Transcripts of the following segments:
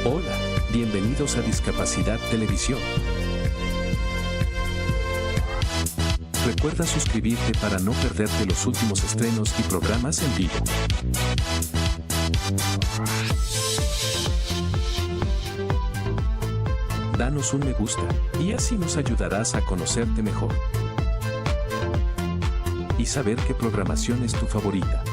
Hola, bienvenidos a Discapacidad Televisión. Recuerda suscribirte para no perderte los últimos estrenos y programas en vivo. Danos un me gusta, y así nos ayudarás a conocerte mejor. Y saber qué programación es tu favorita.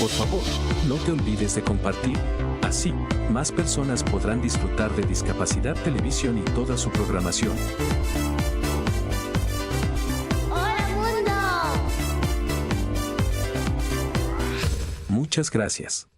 Por favor, no te olvides de compartir. Así, más personas podrán disfrutar de Discapacidad Televisión y toda su programación. ¡Hola, mundo! Muchas gracias.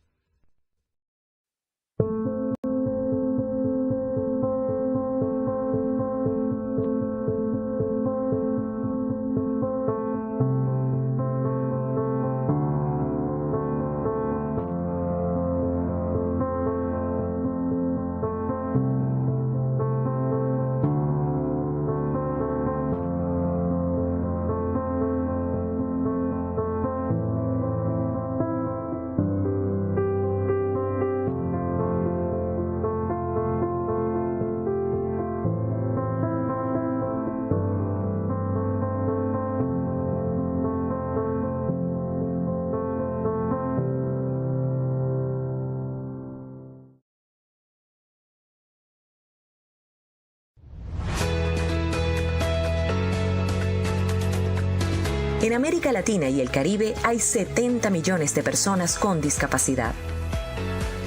En América Latina y el Caribe hay 70 millones de personas con discapacidad.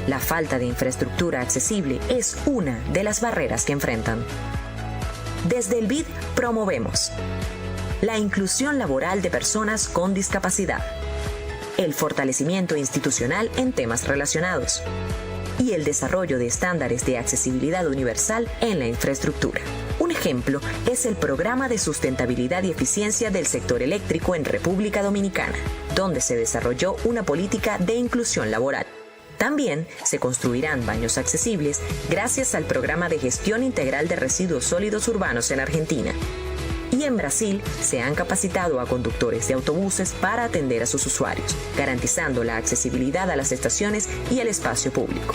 La falta de infraestructura accesible es una de las barreras que enfrentan. Desde el BID promovemos la inclusión laboral de personas con discapacidad, el fortalecimiento institucional en temas relacionados y el desarrollo de estándares de accesibilidad universal en la infraestructura. Un ejemplo es el Programa de Sustentabilidad y Eficiencia del Sector Eléctrico en República Dominicana, donde se desarrolló una política de inclusión laboral. También se construirán baños accesibles gracias al Programa de Gestión Integral de Residuos Sólidos Urbanos en Argentina. Y en Brasil se han capacitado a conductores de autobuses para atender a sus usuarios, garantizando la accesibilidad a las estaciones y al espacio público.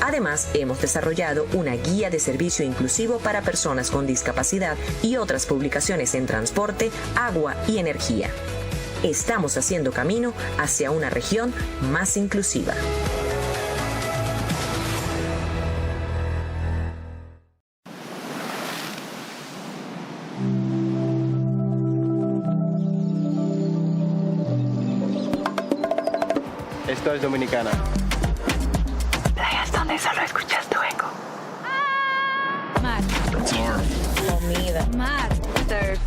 Además, hemos desarrollado una guía de servicio inclusivo para personas con discapacidad y otras publicaciones en transporte, agua y energía. Estamos haciendo camino hacia una región más inclusiva. Esto es Dominicana. Playas donde solo escuchas tu eco. Mar. Comida. Mar. Surf.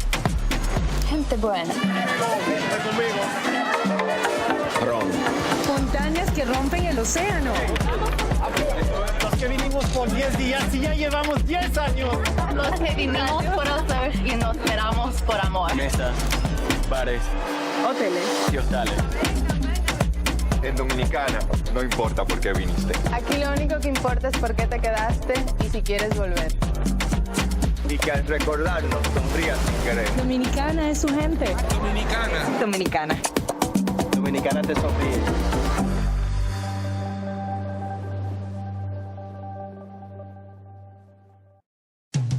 Gente buena. Ron. Montañas que rompen el océano. Los que vinimos por 10 días y ya llevamos 10 años. Los que vinimos por hacer y nos quedamos por amor. Mesas, bares Hoteles. y hostales. En Dominicana, no importa por qué viniste. Aquí lo único que importa es por qué te quedaste y si quieres volver. Y que al recordarnos sonrías sin querer. Dominicana es su gente. Dominicana. Dominicana te sonríe.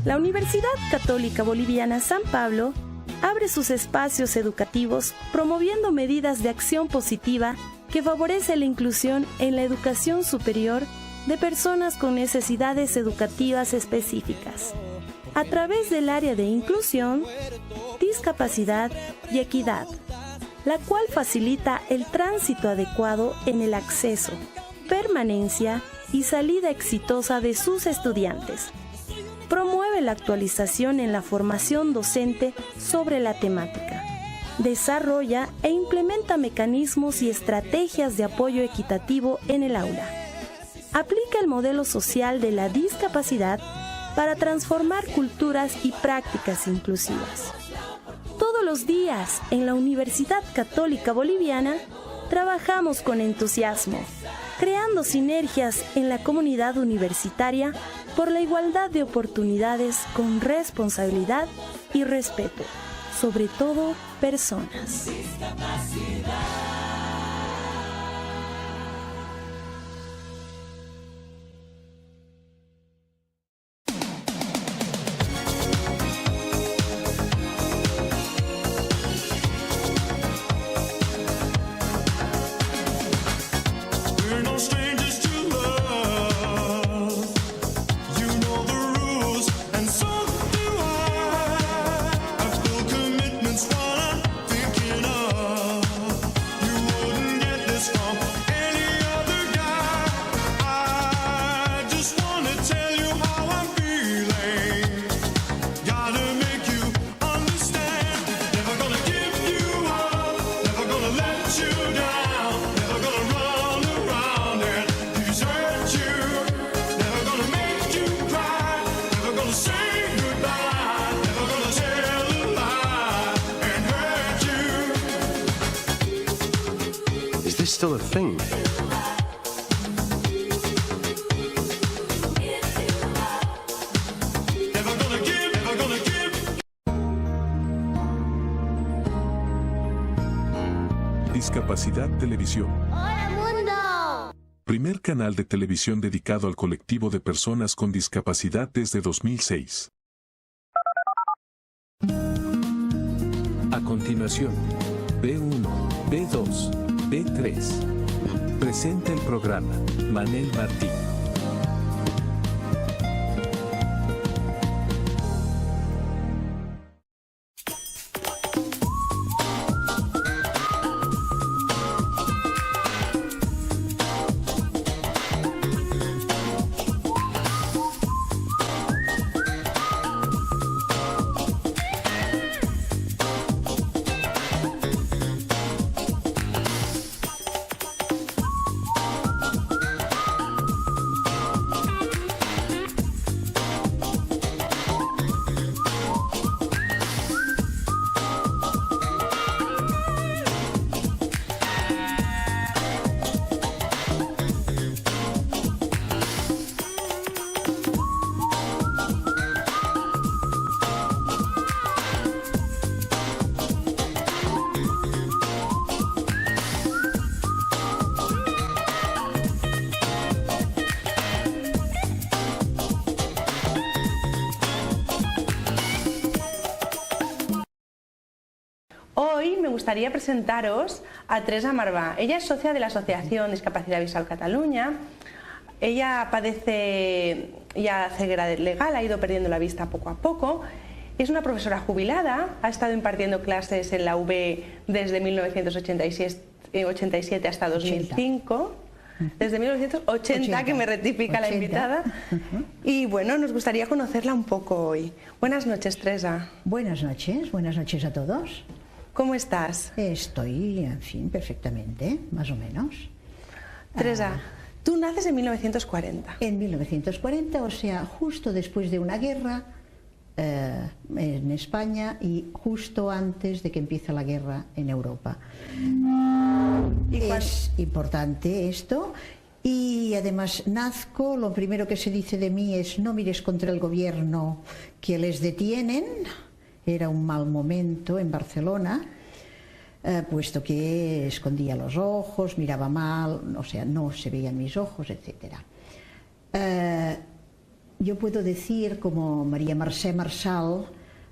La Universidad Católica Boliviana San Pablo abre sus espacios educativos promoviendo medidas de acción positiva que favorece la inclusión en la educación superior de personas con necesidades educativas específicas, a través del área de inclusión, discapacidad y equidad, la cual facilita el tránsito adecuado en el acceso, permanencia y salida exitosa de sus estudiantes. Promueve la actualización en la formación docente sobre la temática. Desarrolla e implementa mecanismos y estrategias de apoyo equitativo en el aula. Aplica el modelo social de la discapacidad para transformar culturas y prácticas inclusivas. Todos los días en la Universidad Católica Boliviana trabajamos con entusiasmo, creando sinergias en la comunidad universitaria por la igualdad de oportunidades con responsabilidad y respeto, sobre todo personas. still a thing. Discapacidad Televisión. ¡Hola, mundo! Primer canal de televisión dedicado al colectivo de personas con discapacidad desde 2006. A continuación, B1, B2, B3. Presenta el programa Manel Martín. Hoy me gustaría presentaros a Teresa Marvà. Ella es socia de la Asociación Discapacidad Visual Cataluña. Ella padece ya ceguera legal, ha ido perdiendo la vista poco a poco. Es una profesora jubilada, ha estado impartiendo clases en la UB desde 1987 hasta 2005. Desde 1980, que me rectifica la invitada. Y bueno, nos gustaría conocerla un poco hoy. Buenas noches, Teresa. Buenas noches a todos. ¿Cómo estás? Estoy, en fin, perfectamente, más o menos. Teresa, tú naces en 1940. En 1940, o sea, justo después de una guerra en España y justo antes de que empiece la guerra en Europa. Es importante esto. Y además nazco, lo primero que se dice de mí es: no mires contra el gobierno, que les detienen. Era un mal momento en Barcelona, puesto que escondía los ojos, miraba mal, o sea, no se veían mis ojos, etc. Yo puedo decir, como Maria Mercè Marçal,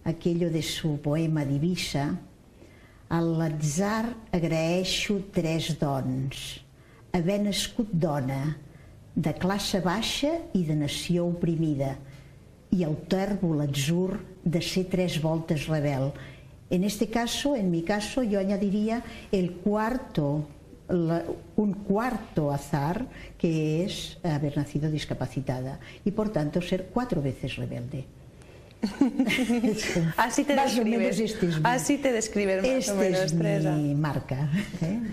aquello de su poema Divisa: a l'atzar agraeixo 3 dons: haver nascut dona, de classe baixa i de nació oprimida, y el tèrbol atzur de ser 3 voltes rebel. En este caso, en mi caso, yo añadiría un cuarto azar, que es haber nacido discapacitada y por tanto ser 4 veces rebelde. Así te describes, así te describes más o menos, Teresa. Es mi marca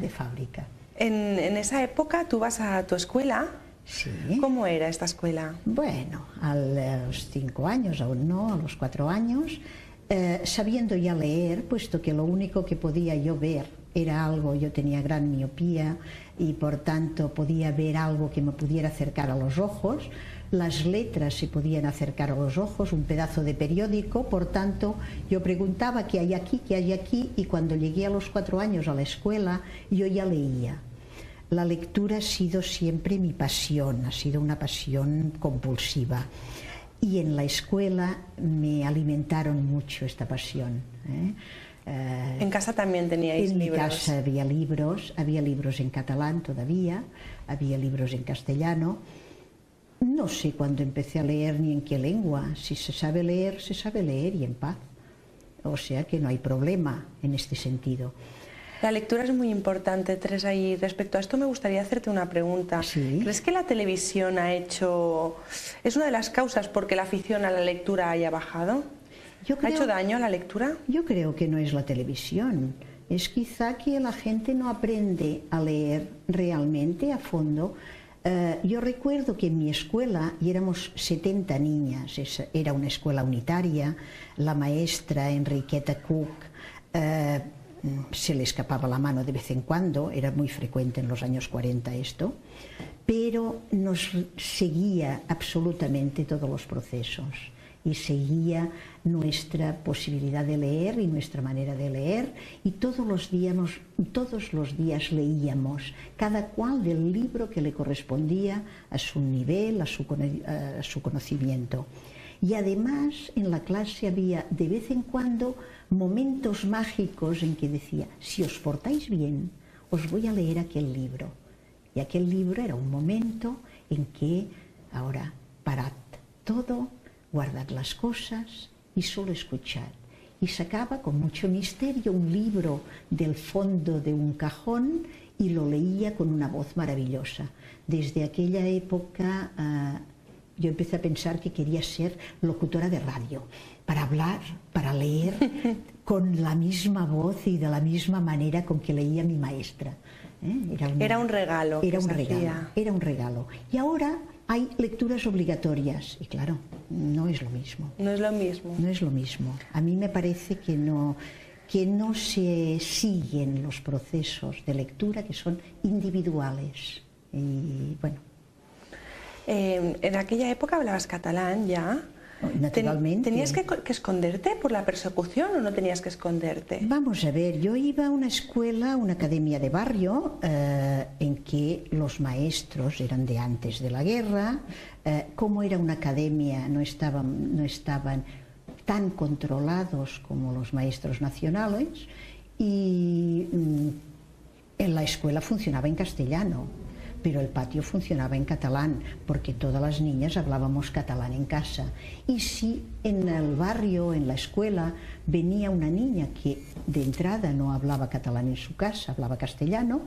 de fábrica. En esa época tú vas a tu escuela. Sí. ¿Cómo era esta escuela? Bueno, a los 5 años, aún no, a los 4 años, sabiendo ya leer, puesto que lo único que podía yo ver era algo, yo tenía gran miopía y por tanto podía ver algo que me pudiera acercar a los ojos. Las letras se podían acercar a los ojos, un pedazo de periódico, por tanto yo preguntaba qué hay aquí, y cuando llegué a los 4 años a la escuela yo ya leía. La lectura ha sido siempre mi pasión, ha sido una pasión compulsiva. Y en la escuela me alimentaron mucho esta pasión. ¿En casa también teníais libros? En mi casa había libros en catalán todavía, había libros en castellano. No sé cuándo empecé a leer ni en qué lengua. Si se sabe leer y en paz. O sea que no hay problema en este sentido. La lectura es muy importante, Teresa, y respecto a esto me gustaría hacerte una pregunta. ¿Sí? ¿Crees que la televisión es una de las causas por qué la afición a la lectura haya bajado? ¿Ha hecho daño a la lectura? Yo creo que no es la televisión, es quizá que la gente no aprende a leer realmente a fondo. Yo recuerdo que en mi escuela, y éramos 70 niñas, era una escuela unitaria, la maestra Enriqueta Cook se le escapaba la mano de vez en cuando, era muy frecuente en los años 40 esto, pero nos seguía absolutamente todos los procesos y seguía nuestra posibilidad de leer y nuestra manera de leer, y todos los días leíamos, cada cual del libro que le correspondía a su nivel, a su conocimiento. Y además en la clase había de vez en cuando momentos mágicos en que decía: si os portáis bien, os voy a leer aquel libro. Y aquel libro era un momento en que ahora parad todo, guardad las cosas y solo escuchad. Y sacaba con mucho misterio un libro del fondo de un cajón y lo leía con una voz maravillosa. Desde aquella época yo empecé a pensar que quería ser locutora de radio, para hablar, para leer con la misma voz y de la misma manera con que leía mi maestra. Era un regalo. Era un regalo. Y ahora hay lecturas obligatorias, y claro, no es lo mismo. No es lo mismo. No es lo mismo. A mí me parece que no se siguen los procesos de lectura, que son individuales. Y bueno. En aquella época hablabas catalán ya. Naturalmente. ¿Tenías que esconderte por la persecución o no tenías que esconderte? Vamos a ver, yo iba a una escuela, una academia de barrio, en que los maestros eran de antes de la guerra. Como era una academia, no estaban tan controlados como los maestros nacionales, y en la escuela funcionaba en castellano, pero el patio funcionaba en catalán, porque todas las niñas hablábamos catalán en casa. Y si en el barrio, en la escuela, venía una niña que de entrada no hablaba catalán en su casa, hablaba castellano,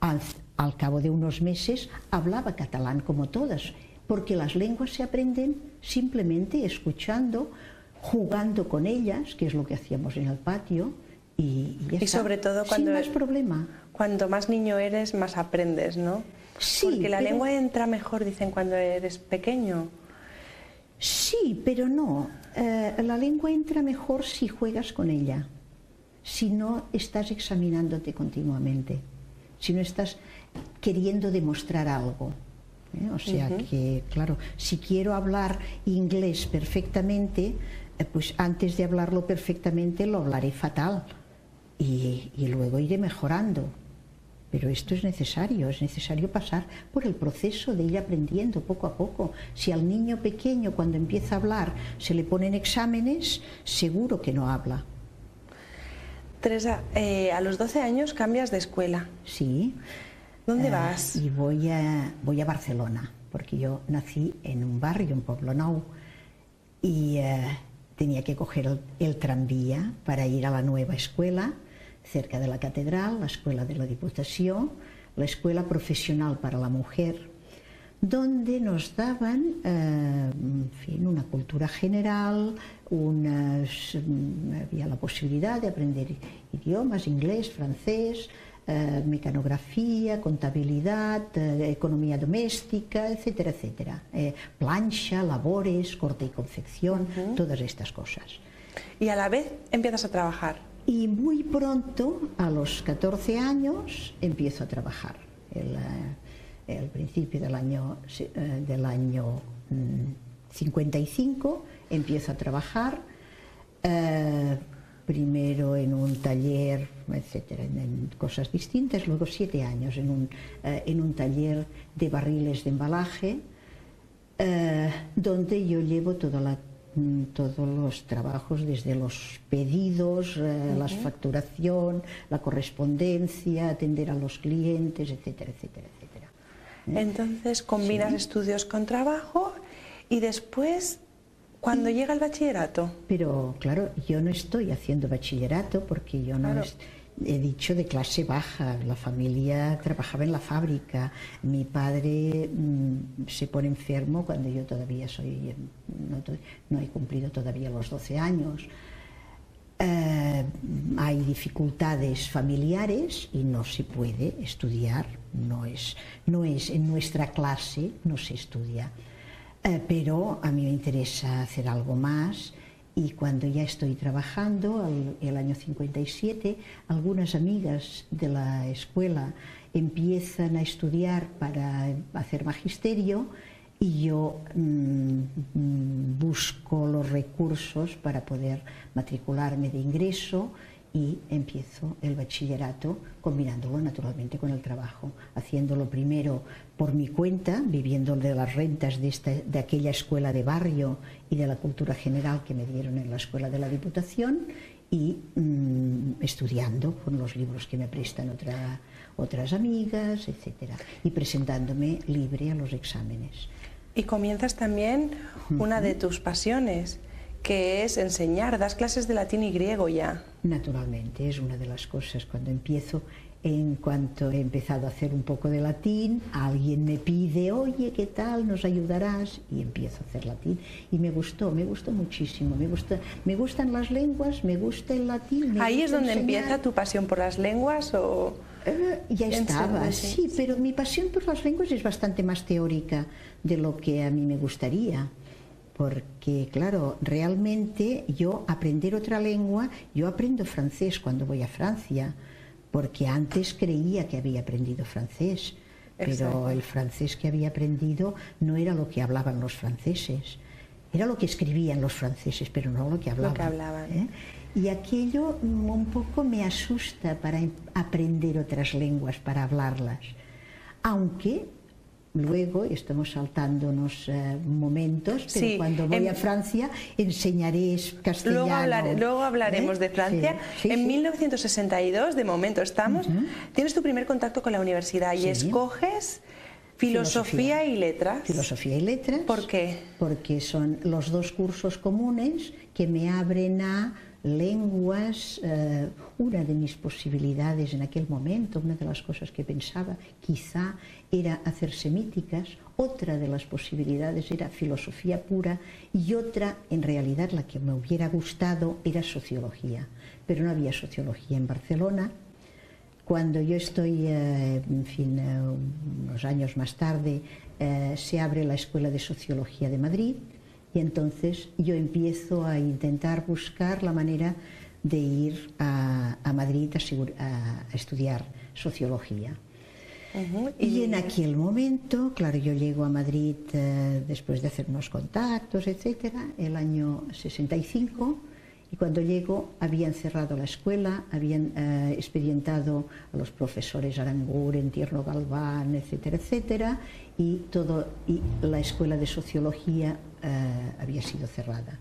al cabo de unos meses hablaba catalán como todas, porque las lenguas se aprenden simplemente escuchando, jugando con ellas, que es lo que hacíamos en el patio, y ya está. Sobre todo sin más problema. Cuanto más niño eres, más aprendes, ¿no? Sí, porque la lengua entra mejor, dicen, cuando eres pequeño. Sí, pero no. La lengua entra mejor si juegas con ella, si no estás examinándote continuamente, si no estás queriendo demostrar algo. O sea que, claro, si quiero hablar inglés perfectamente, pues antes de hablarlo perfectamente lo hablaré fatal y luego iré mejorando. Pero esto es necesario pasar por el proceso de ir aprendiendo poco a poco. Si al niño pequeño, cuando empieza a hablar, se le ponen exámenes, seguro que no habla. Teresa, a los 12 años cambias de escuela. Sí. ¿Dónde vas? Y voy a Barcelona, porque yo nací en un barrio, en Poblenou, y tenía que coger el tranvía para ir a la nueva escuela, cerca de la catedral, la escuela de la Diputación, la escuela profesional para la mujer, donde nos daban en fin, una cultura general, había la posibilidad de aprender idiomas, inglés, francés, mecanografía, contabilidad, economía doméstica, etcétera, etcétera. Plancha, labores, corte y confección, todas estas cosas. Y a la vez empiezas a trabajar. Y muy pronto, a los 14 años, empiezo a trabajar. El principio del año 55 empiezo a trabajar, primero en un taller, etcétera, en cosas distintas, luego 7 años en un taller de barriles de embalaje, donde yo llevo todos los trabajos, desde los pedidos, la facturación, la correspondencia, atender a los clientes, etcétera, etcétera, etcétera. Entonces combinas estudios con trabajo y después, cuando llega el bachillerato. Pero claro, yo no estoy haciendo bachillerato porque yo no he dicho de clase baja. La familia trabajaba en la fábrica. Mi padre se pone enfermo cuando yo todavía no he cumplido todavía los 12 años. Hay dificultades familiares y no se puede estudiar. No es en nuestra clase, no se estudia. Pero a mí me interesa hacer algo más Y cuando ya estoy trabajando, el año 57, algunas amigas de la escuela empiezan a estudiar para hacer magisterio y yo busco los recursos para poder matricularme de ingreso y empiezo el bachillerato combinándolo naturalmente con el trabajo, haciéndolo primero por mi cuenta, viviendo de las rentas de aquella escuela de barrio y de la cultura general que me dieron en la escuela de la Diputación y estudiando con los libros que me prestan otras amigas, etcétera, y presentándome libre a los exámenes. Y comienzas también una de tus pasiones, que es enseñar, das clases de latín y griego ya. Naturalmente, es una de las cosas. Cuando empiezo, en cuanto he empezado a hacer un poco de latín, alguien me pide, oye, ¿qué tal? ¿Nos ayudarás? Y empiezo a hacer latín. Y me gustó muchísimo. Me gustan las lenguas, me gusta el latín. ¿Ahí es donde empieza tu pasión por las lenguas o...? Ya estaba, sí, pero mi pasión por las lenguas es bastante más teórica de lo que a mí me gustaría. Porque, claro, realmente yo aprender otra lengua, yo aprendo francés cuando voy a Francia, porque antes creía que había aprendido francés, pero el francés que había aprendido no era lo que hablaban los franceses, era lo que escribían los franceses, pero no lo que hablaban. Y aquello un poco me asusta para aprender otras lenguas, para hablarlas, aunque... Luego, estamos saltándonos momentos, pero cuando voy a Francia enseñaré castellano. Luego hablaremos de Francia. En 1962, de momento estamos, tienes tu primer contacto con la universidad y escoges filosofía y letras. Filosofía y letras. ¿Por qué? Porque son los dos cursos comunes que me abren a lenguas. Una de mis posibilidades en aquel momento, una de las cosas que pensaba quizá era hacer semíticas, otra de las posibilidades era filosofía pura y otra, en realidad la que me hubiera gustado, era sociología, pero no había sociología en Barcelona. Cuando yo estoy, unos años más tarde, se abre la Escuela de Sociología de Madrid y entonces yo empiezo a intentar buscar la manera de ir a Madrid a estudiar sociología. Y en aquel momento, claro, yo llego a Madrid después de hacer unos contactos, etcétera, el año 65, y cuando llego habían cerrado la escuela, habían expedientado a los profesores Aranguren, Tierno Galván, etcétera, etcétera, y la escuela de sociología había sido cerrada.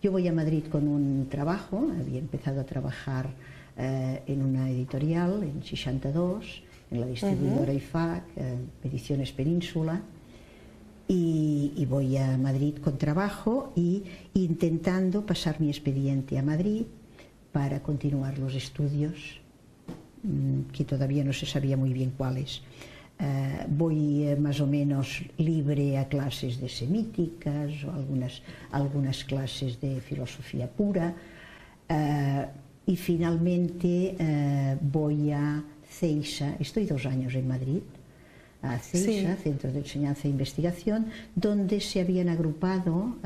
Yo voy a Madrid con un trabajo, había empezado a trabajar en una editorial, en 62, en la distribuidora IFAC, Ediciones Península, y voy a Madrid con trabajo y intentando pasar mi expediente a Madrid para continuar los estudios, que todavía no se sabía muy bien cuáles. Voy más o menos libre a clases de semíticas o algunas clases de filosofía pura, y finalmente voy a CEISA. Estoy 2 años en Madrid, a CEISA, Centro de Enseñanza e Investigación, donde se habían agrupado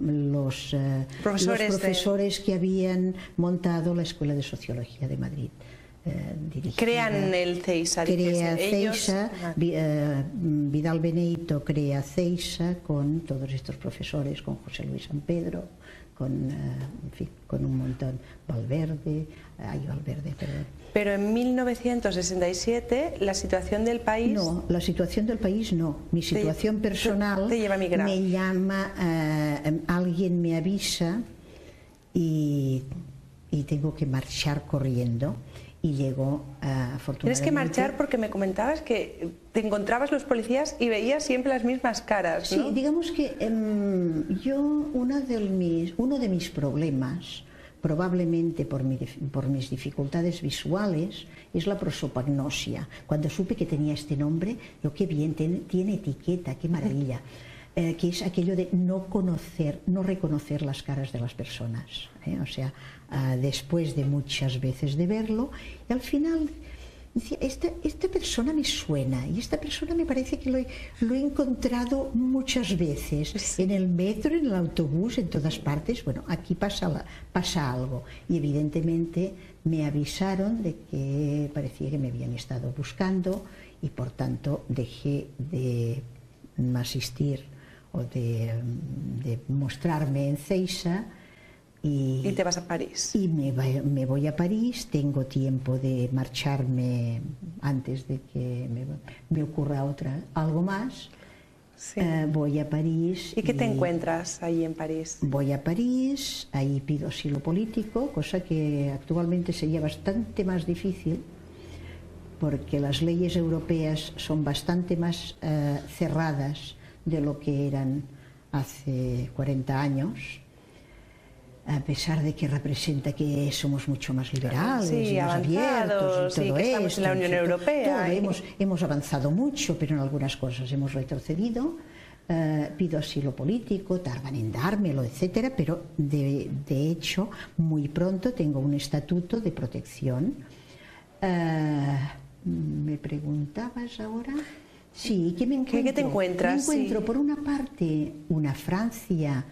los profesores que habían montado la Escuela de Sociología de Madrid. Crean el CEISA. Crea CEISA, Vidal Beneito crea CEISA con todos estos profesores, con José Luis San Pedro, con un montón, Valverde, perdón. Pero en 1967 la situación del país... No, la situación del país no. Mi situación personal te lleva a migrar. Me llama, alguien me avisa y tengo que marchar corriendo. Y llego, afortunadamente... Tienes que marchar porque me comentabas que te encontrabas los policías y veías siempre las mismas caras, ¿no? Sí, digamos que uno de mis problemas, probablemente por mis dificultades visuales, es la prosopagnosia. Cuando supe que tenía este nombre, digo, qué bien, tiene etiqueta, qué maravilla. Que es aquello de no reconocer las caras de las personas, o sea, después de muchas veces de verlo, y al final decía, esta persona me suena y esta persona me parece que lo he encontrado muchas veces, en el metro, en el autobús, en todas partes. Bueno, aquí pasa algo, y evidentemente me avisaron de que parecía que me habían estado buscando, y por tanto dejé de asistir o de mostrarme en Ceiza. Y te vas a París. Y me voy a París. Tengo tiempo de marcharme antes de que me ocurra algo más. Sí. Voy a París. ¿Y qué te encuentras ahí en París? Voy a París, ahí pido asilo político, cosa que actualmente sería bastante más difícil, porque las leyes europeas son bastante más cerradas de lo que eran hace 40 años. A pesar de que representa que somos mucho más liberales, y más abiertos, y todo que estamos en la Unión Europea. Hemos avanzado mucho, pero en algunas cosas hemos retrocedido. Pido asilo político, tardan en dármelo, etcétera, pero de hecho muy pronto tengo un estatuto de protección. ¿Me preguntabas ahora? Sí, ¿qué me encuentro? ¿Qué te encuentras? Me encuentro, por una parte, una Francia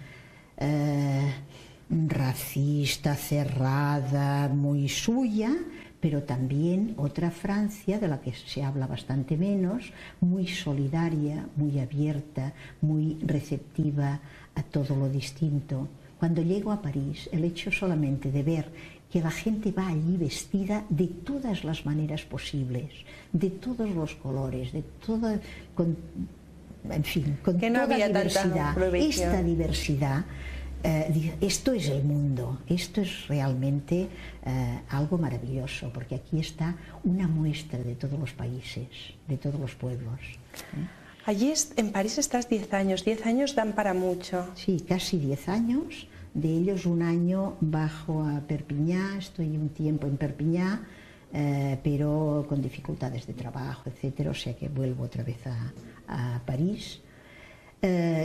racista, cerrada, muy suya, pero también otra Francia de la que se habla bastante menos, muy solidaria, muy abierta, muy receptiva a todo lo distinto. Cuando llego a París, el hecho solamente de ver que la gente va allí vestida de todas las maneras posibles, de todos los colores, de toda, en fin, con que no toda había diversidad, prohibición. Esta diversidad. Esto es el mundo, esto es realmente algo maravilloso, porque aquí está una muestra de todos los países, de todos los pueblos. Allí en París estás 10 años, 10 años dan para mucho. Sí, casi 10 años, de ellos un año bajo a Perpiñá, estoy un tiempo en Perpiñá, pero con dificultades de trabajo, etcétera, o sea que vuelvo otra vez a París.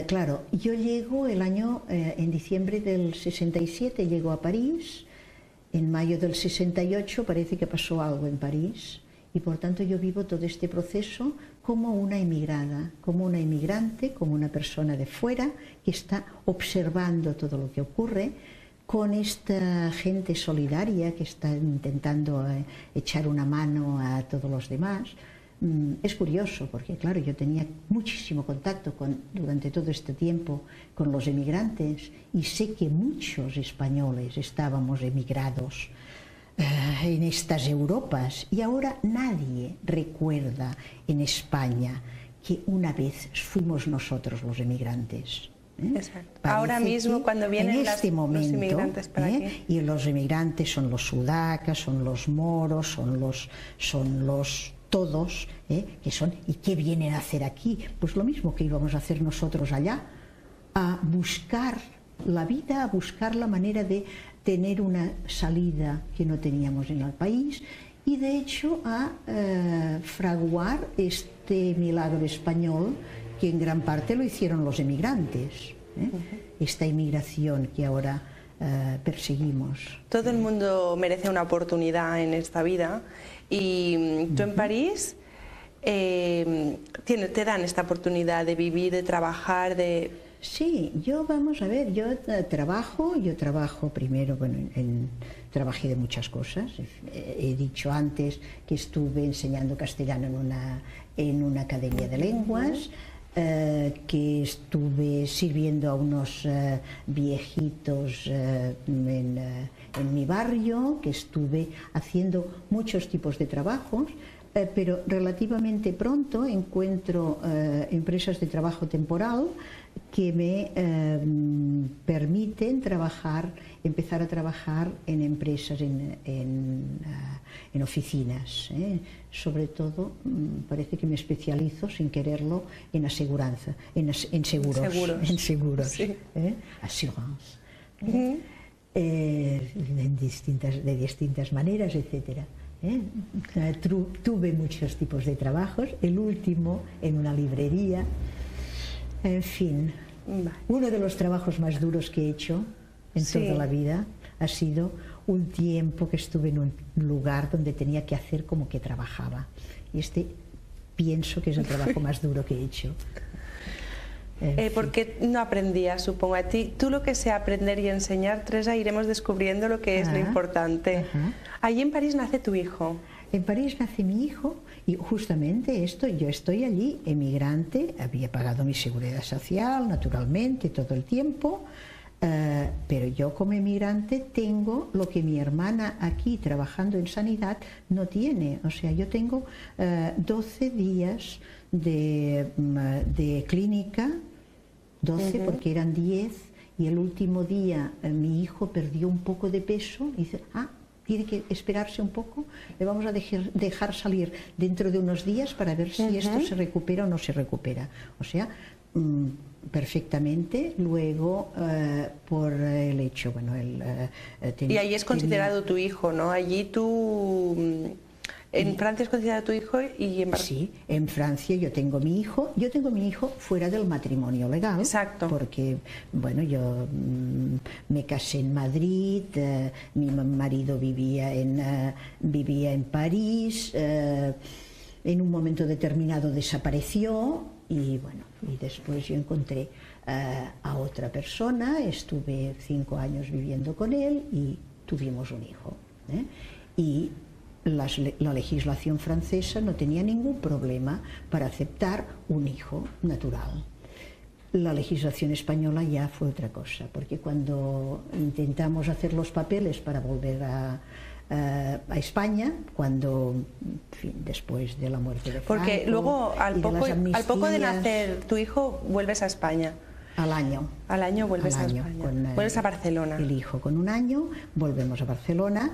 Claro, yo llego en diciembre del 67 llego a París, en mayo del 68 parece que pasó algo en París, y por tanto yo vivo todo este proceso como una emigrada, como una emigrante, como una persona de fuera que está observando todo lo que ocurre, con esta gente solidaria que está intentando echar una mano a todos los demás. Es curioso porque, claro, yo tenía muchísimo contacto durante todo este tiempo con los emigrantes, y sé que muchos españoles estábamos emigrados en estas Europas, y ahora nadie recuerda en España que una vez fuimos nosotros los emigrantes. Exacto. Ahora mismo cuando vienen los inmigrantes para aquí. Y los emigrantes son los sudacas, son los moros, son los todos, que son, ¿y qué vienen a hacer aquí? Pues lo mismo que íbamos a hacer nosotros allá, a buscar la vida, a buscar la manera de tener una salida que no teníamos en el país, y de hecho a fraguar este milagro español que en gran parte lo hicieron los emigrantes, esta inmigración que ahora perseguimos. Todo el mundo merece una oportunidad en esta vida, y tú en París te dan esta oportunidad de vivir, de trabajar, de... Sí, vamos a ver, yo trabajo primero, bueno, trabajé de muchas cosas. He dicho antes que estuve enseñando castellano en una academia de lenguas, que estuve sirviendo a unos viejitos en mi barrio, que estuve haciendo muchos tipos de trabajos, pero relativamente pronto encuentro empresas de trabajo temporal que me permiten empezar a trabajar en empresas, en oficinas. Sobre todo, parece que me especializo, sin quererlo, en aseguranza, en seguros. En seguros. Sí. Assurance. De distintas maneras, etcétera. Tuve muchos tipos de trabajos, el último en una librería. En fin, uno de los trabajos más duros que he hecho en toda la vida ha sido un tiempo que estuve en un lugar donde tenía que hacer como que trabajaba. Y pienso que es el trabajo más duro que he hecho. ¿Por qué no aprendías, supongo? A ti, tú lo que sea aprender y enseñar, Teresa, iremos descubriendo lo que es lo importante. Allí en París nace tu hijo. En París nace mi hijo y justamente yo estoy allí, emigrante, había pagado mi seguridad social, naturalmente, todo el tiempo, pero yo como emigrante tengo lo que mi hermana aquí trabajando en sanidad no tiene. O sea, yo tengo 12 días de clínica, 12 porque eran 10, y el último día mi hijo perdió un poco de peso y dice, tiene que esperarse un poco, le vamos a dejar salir dentro de unos días para ver si esto se recupera o no se recupera. O sea, perfectamente. Luego, por el hecho, bueno, y allí es considerado tu hijo, ¿no? Allí tú... En Francia es considerado tu hijo y en Sí, en Francia yo tengo mi hijo fuera del matrimonio legal. Exacto. Porque, bueno, yo me casé en Madrid, mi marido vivía en París, en un momento determinado desapareció y, bueno, y después yo encontré a otra persona, estuve 5 años viviendo con él y tuvimos un hijo. Y la legislación francesa no tenía ningún problema para aceptar un hijo natural. La legislación española ya fue otra cosa, porque cuando intentamos hacer los papeles para volver a España, cuando, en fin, después de la muerte de Franco... Porque luego, al poco de nacer tu hijo, vuelves a España. Al año. Al año vuelves a España. Vuelves a Barcelona. El hijo con 1 año, volvemos a Barcelona.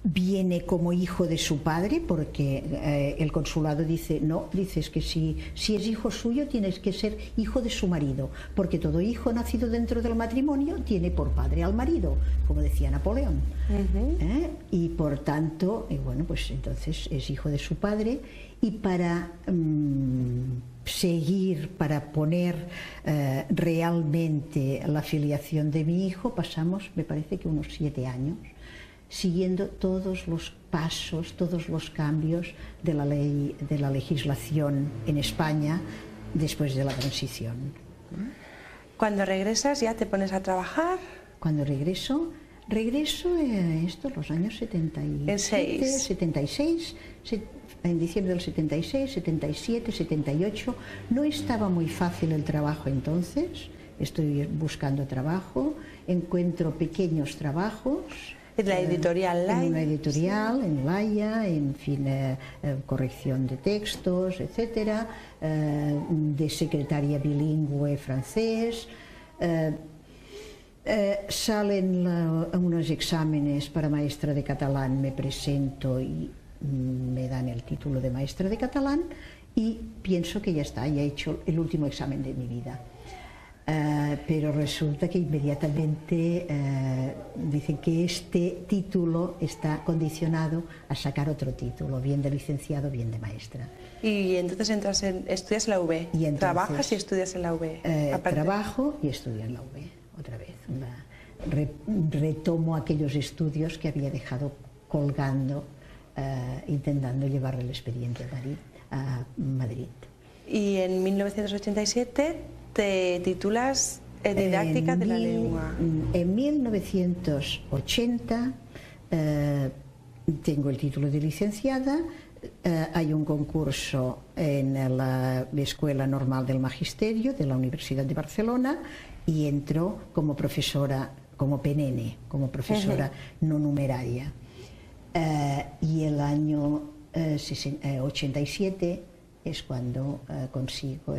Viene como hijo de su padre porque el consulado dice, no, dices que si es hijo suyo tienes que ser hijo de su marido, porque todo hijo nacido dentro del matrimonio tiene por padre al marido, como decía Napoleón. Y por tanto, bueno, pues entonces es hijo de su padre, y para seguir, para poner realmente la filiación de mi hijo, pasamos, me parece que unos 7 años, siguiendo todos los pasos, todos los cambios de la ley, de la legislación en España después de la transición. Cuando regresas ya te pones a trabajar. Cuando regreso los años 77, 76, en diciembre del 76, 77, 78. No estaba muy fácil el trabajo entonces, estoy buscando trabajo, encuentro pequeños trabajos. En la editorial Laia. En una editorial, en Laia, en fin, corrección de textos, etcétera, de secretaria bilingüe francés. Salen unos exámenes para maestra de catalán, me presento y me dan el título de maestra de catalán y pienso que ya está, ya he hecho el último examen de mi vida. Pero resulta que inmediatamente dicen que este título está condicionado a sacar otro título, bien de licenciado, bien de maestra. Y entonces estudias en la UB, trabajas y estudias en la UB. Trabajo y estudio en la UB, otra vez. Retomo aquellos estudios que había dejado colgando, intentando llevar el expediente a Madrid. Y en 1987 te titulas en didáctica de la lengua. En 1980 tengo el título de licenciada, hay un concurso en la Escuela Normal del Magisterio de la Universidad de Barcelona y entro como profesora, como PNN, como profesora no numeraria. Y el año 87 es cuando consigo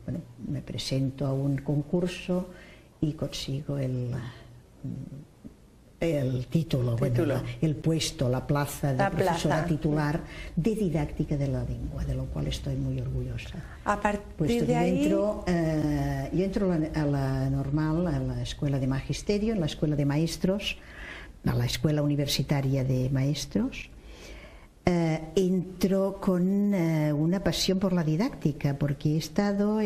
bueno, me presento a un concurso y consigo el título. Bueno, el puesto, la plaza de profesora titular de didáctica de la lengua, de lo cual estoy muy orgullosa. A partir de ahí... yo entro a la normal, a la escuela de magisterio, en la escuela de maestros, a la escuela universitaria de maestros. Entro con una pasión por la didáctica, porque he estado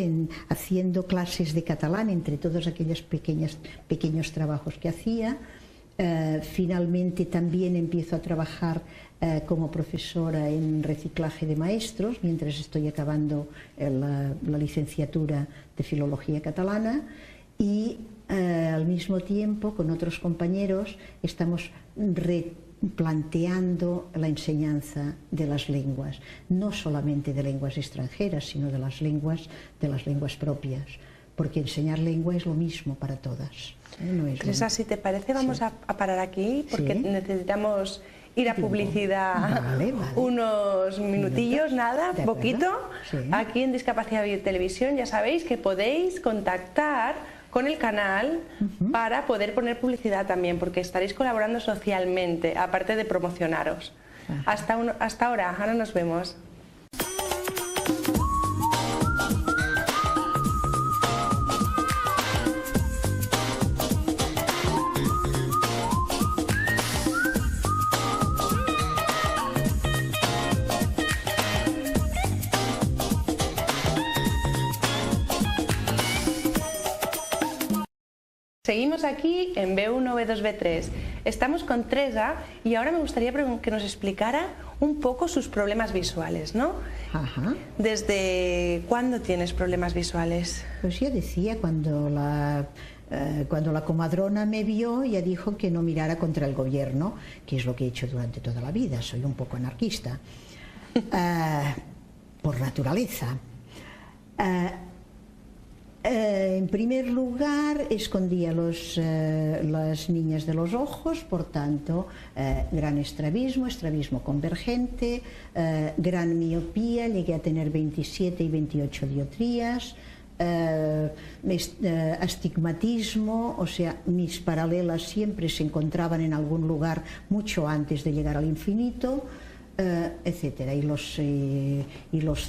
haciendo clases de catalán entre todos aquellos pequeños trabajos que hacía. Finalmente también empiezo a trabajar como profesora en reciclaje de maestros, mientras estoy acabando la licenciatura de Filología Catalana, y al mismo tiempo con otros compañeros estamos replanteando la enseñanza de las lenguas, no solamente de lenguas extranjeras, sino de las lenguas propias, porque enseñar lengua es lo mismo para todas. Teresa, si te parece, vamos a parar aquí, porque necesitamos ir a publicidad unos minutillos, nada, poquito. Aquí en Discapacidad y Televisión ya sabéis que podéis contactar con el canal para poder poner publicidad también, porque estaréis colaborando socialmente, aparte de promocionaros. Hasta ahora nos vemos. Seguimos aquí en B1, B2, B3. Estamos con Teresa y ahora me gustaría que nos explicara un poco sus problemas visuales, ¿no? Ajá. ¿Desde cuándo tienes problemas visuales? Pues yo decía, cuando la comadrona me vio, ya dijo que no mirara contra el gobierno, que es lo que he hecho durante toda la vida. Soy un poco anarquista, por naturaleza. En primer lugar, escondía las niñas de los ojos, por tanto, gran estrabismo convergente, gran miopía, llegué a tener 27 y 28 dioptrías, astigmatismo, o sea, mis paralelas siempre se encontraban en algún lugar mucho antes de llegar al infinito, etcétera, y los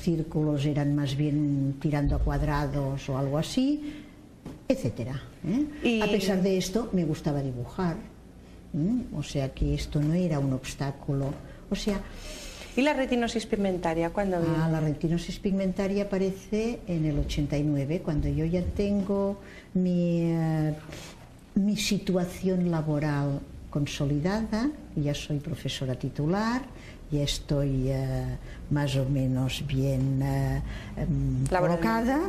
círculos eran más bien tirando a cuadrados o algo así, etcétera. A pesar de esto me gustaba dibujar, o sea que esto no era un obstáculo, o sea... ¿Y la retinosis pigmentaria cuándo viene? La retinosis pigmentaria aparece en el 89, cuando yo ya tengo mi situación laboral consolidada, ya soy profesora titular, ya estoy más o menos bien colocada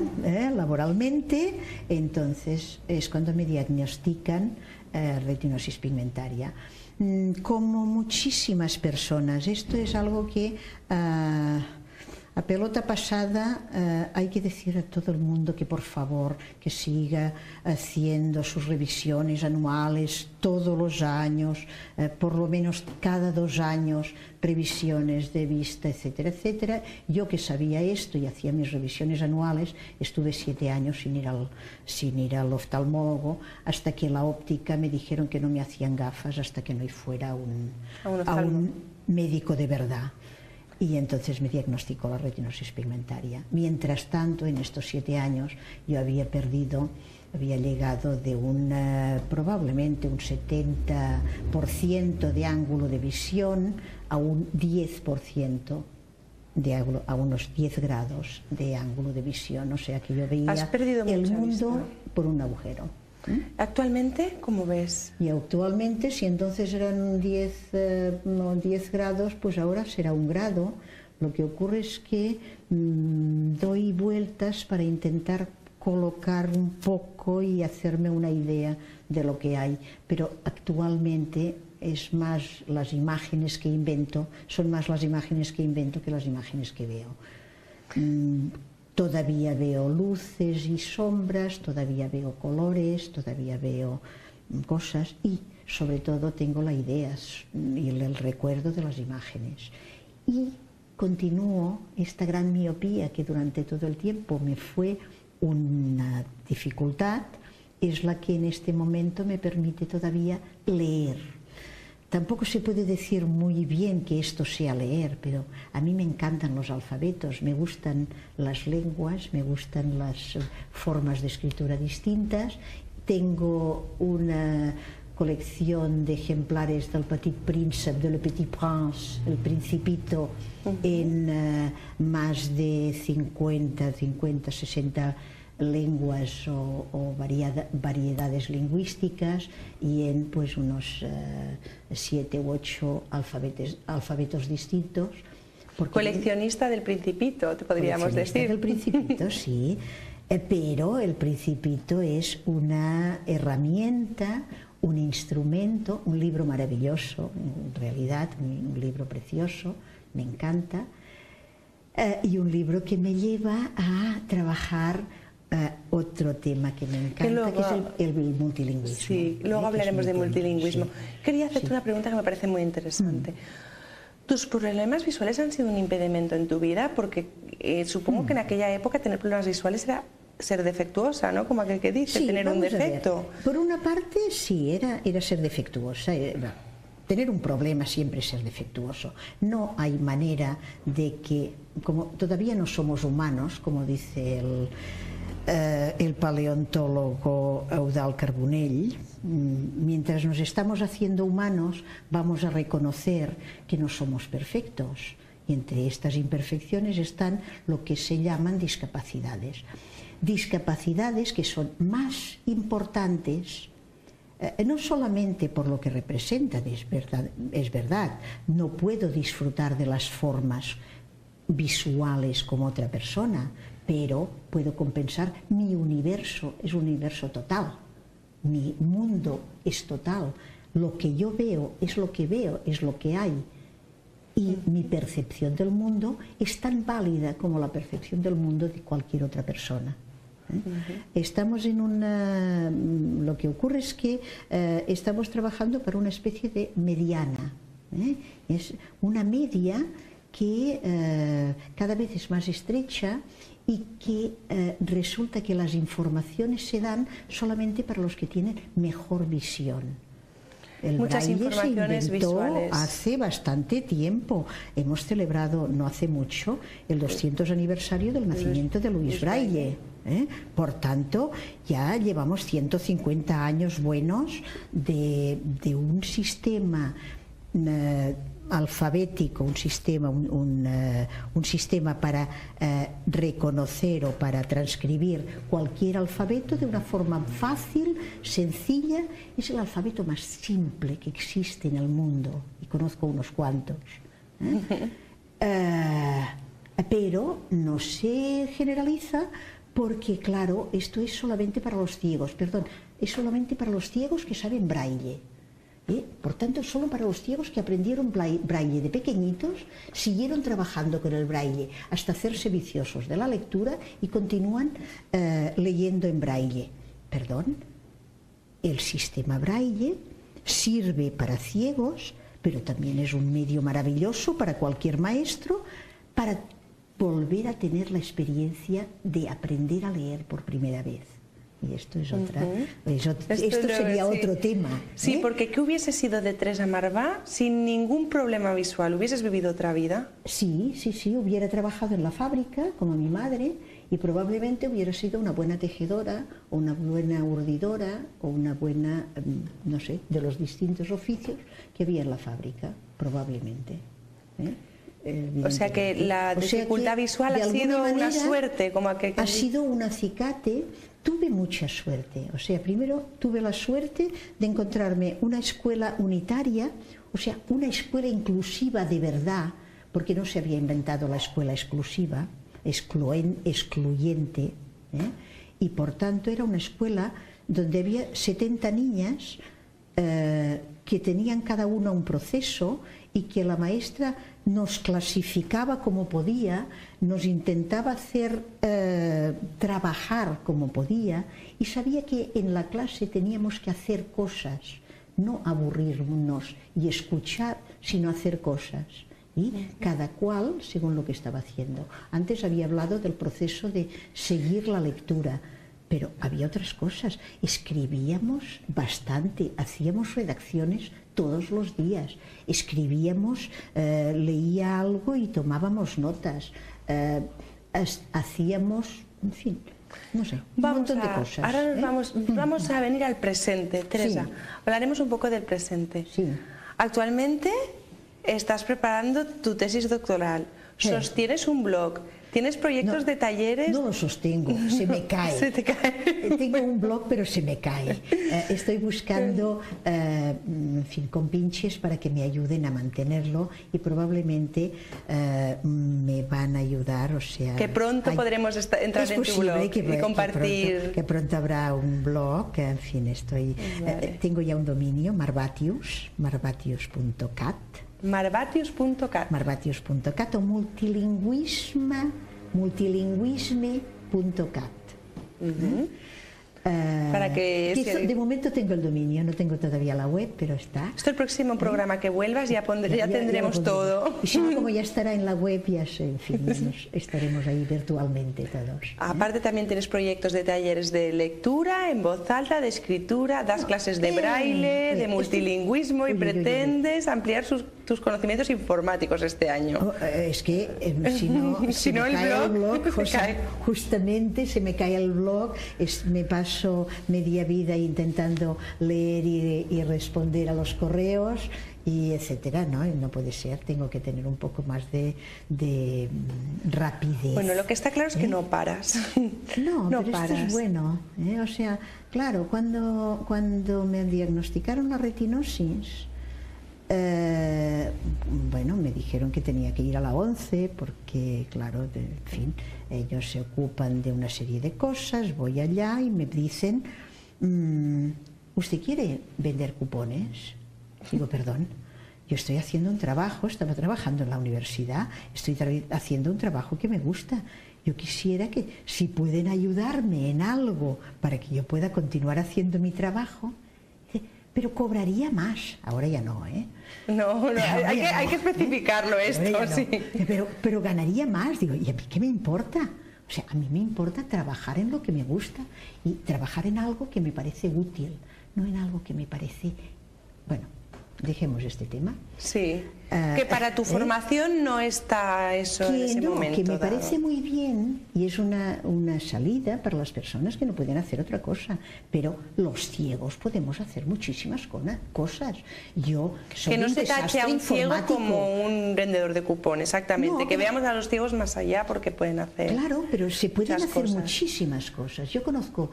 laboralmente, entonces es cuando me diagnostican retinosis pigmentaria. Como muchísimas personas, esto es algo que a pelota pasada hay que decir a todo el mundo que por favor que siga haciendo sus revisiones anuales todos los años, por lo menos cada 2 años, revisiones de vista, etcétera, etcétera. Yo que sabía esto y hacía mis revisiones anuales, estuve 7 años sin ir al oftalmólogo, hasta que la óptica me dijeron que no me hacían gafas hasta que no fuera a un médico de verdad. Y entonces me diagnosticó la retinosis pigmentaria. Mientras tanto, en estos 7 años, yo había llegado de probablemente un 70% de ángulo de visión a un 10% a unos 10 grados de ángulo de visión. O sea que yo veía el mundo por un agujero. ¿Actualmente cómo ves? Y actualmente, si entonces eran 10 grados, pues ahora será 1 grado. Lo que ocurre es que doy vueltas para intentar colocar un poco y hacerme una idea de lo que hay, pero actualmente es más las imágenes que invento, son más las imágenes que invento que las imágenes que veo. Todavía veo luces y sombras, todavía veo colores, todavía veo cosas y sobre todo tengo las ideas y el recuerdo de las imágenes. Y continúo esta gran miopía que durante todo el tiempo me fue una dificultad, es la que en este momento me permite todavía leer. Tampoco se puede decir muy bien que esto sea leer, pero a mí me encantan los alfabetos, me gustan las lenguas, me gustan las formas de escritura distintas. Tengo una colección de ejemplares del Petit Príncipe, de Le Petit Prince, El Principito, en más de 50, 60 lenguas o variedades lingüísticas y en pues unos 7 u 8 alfabetos distintos. Coleccionista del Principito, te podríamos decir. Del Principito, sí, pero el Principito es una herramienta, un instrumento, un libro maravilloso, en realidad, un libro precioso, me encanta, y un libro que me lleva a trabajar otro tema que me encanta, luego, que es el multilingüismo. Sí, luego hablaremos de multilingüismo. Sí. Quería hacerte una pregunta que me parece muy interesante. ¿Tus problemas visuales han sido un impedimento en tu vida? Porque supongo que en aquella época tener problemas visuales era ser defectuosa, ¿no? Como aquel que dice, sí, tener un defecto. Por una parte, sí, era ser defectuosa. Tener un problema siempre es ser defectuoso. No hay manera de que, como todavía no somos humanos, como dice el paleontólogo Eudald Carbonell, mientras nos estamos haciendo humanos, vamos a reconocer que no somos perfectos. Y entre estas imperfecciones están lo que se llaman discapacidades. Discapacidades que son más importantes, no solamente por lo que representan, es verdad, no puedo disfrutar de las formas visuales como otra persona, pero puedo compensar. Mi universo es un universo total, mi mundo es total, lo que yo veo, es lo que hay, y mi percepción del mundo es tan válida como la percepción del mundo de cualquier otra persona. Estamos en lo que ocurre es que estamos trabajando para una especie de mediana, es una media que cada vez es más estrecha y que resulta que las informaciones se dan solamente para los que tienen mejor visión. El Muchas braille informaciones se inventó visuales. Hace bastante tiempo. Hemos celebrado no hace mucho el 200 aniversario del nacimiento de Luis Braille. Por tanto, ya llevamos 150 años buenos de un sistema alfabético, un sistema para reconocer o para transcribir cualquier alfabeto de una forma fácil, sencilla. Es el alfabeto más simple que existe en el mundo, y conozco unos cuantos. Pero no se generaliza porque, claro, esto es solamente para los ciegos, es solamente para los ciegos que saben braille. Por tanto, solo para los ciegos que aprendieron braille de pequeñitos, siguieron trabajando con el braille hasta hacerse viciosos de la lectura y continúan leyendo en braille. El sistema braille sirve para ciegos, pero también es un medio maravilloso para cualquier maestro para volver a tener la experiencia de aprender a leer por primera vez. Y esto es otra, esto sería otro tema. Sí, porque ¿qué hubiese sido de Teresa Marvá sin ningún problema visual? ¿Hubieses vivido otra vida? Sí, hubiera trabajado en la fábrica como mi madre y probablemente hubiera sido una buena tejedora o una buena urdidora o una buena, no sé, de los distintos oficios que había en la fábrica, probablemente. O sea que la dificultad visual ha sido una suerte, como aquel que ha sido un acicate. Tuve mucha suerte, o sea, primero tuve la suerte de encontrarme una escuela unitaria, o sea, una escuela inclusiva de verdad, porque no se había inventado la escuela exclusiva, excluyente, y por tanto era una escuela donde había 70 niñas que tenían cada una un proceso y que la maestra nos clasificaba como podía, nos intentaba hacer trabajar como podía, y sabía que en la clase teníamos que hacer cosas, no aburrirnos y escuchar, sino hacer cosas. Y cada cual según lo que estaba haciendo. Antes había hablado del proceso de seguir la lectura, pero había otras cosas. Escribíamos bastante, hacíamos redacciones todos los días, escribíamos, leía algo y tomábamos notas, hacíamos, en fin, no sé, un montón de cosas. Ahora vamos a venir al presente, Teresa. Sí. Hablaremos un poco del presente. Sí. Actualmente estás preparando tu tesis doctoral, sostienes un blog, ¿Tienes proyectos de talleres? No lo sostengo, se me cae. Se te cae. Tengo un blog, pero se me cae. Estoy buscando, en fin, compinches para que me ayuden a mantenerlo y probablemente me van a ayudar, o sea... Que pronto podremos entrar en tu blog y compartir... Que pronto habrá un blog, en fin, tengo ya un dominio, Marvatius, marvatius.cat. Marvatius.cat o multilingüisme.cat. Para que de momento tengo el dominio, no tengo todavía la web, pero está. Esto el próximo programa que vuelvas ya tendremos todo. Y si no, como ya estará en la web, ya en fin, estaremos ahí virtualmente todos. Aparte también tienes proyectos de talleres de lectura, en voz alta, de escritura, das clases de braille, de multilingüismo y pretendes ampliar tus conocimientos informáticos este año. Es que si no el blog justamente se me cae el blog, me paso media vida intentando leer y responder a los correos y etcétera, ¿no? Y no puede ser, tengo que tener un poco más de rapidez. Bueno, lo que está claro es que no paras. No paras. Esto es bueno, o sea, claro, cuando me diagnosticaron la retinosis, bueno, me dijeron que tenía que ir a la ONCE porque, claro, en fin, ellos se ocupan de una serie de cosas, voy allá y me dicen, ¿usted quiere vender cupones? Digo, perdón, yo estoy haciendo un trabajo, estaba trabajando en la universidad, estoy haciendo un trabajo que me gusta. Yo quisiera que, si pueden ayudarme en algo para que yo pueda continuar haciendo mi trabajo, pero cobraría más. Ahora ya no, ¿eh? No, hay que especificarlo esto, sí. Pero ganaría más. Digo, ¿y a mí qué me importa? O sea, a mí me importa trabajar en lo que me gusta y trabajar en algo que me parece útil, no en algo que me parece... Bueno, dejemos este tema. Sí, que para tu formación no está eso en ese momento. Que me parece muy bien y es una salida para las personas que no pueden hacer otra cosa, pero los ciegos podemos hacer muchísimas cosas. Yo soy que no se tache a un ciego como un vendedor de cupones, exactamente, que veamos a los ciegos más allá porque pueden hacer... Claro, pero se pueden hacer muchísimas cosas. Yo conozco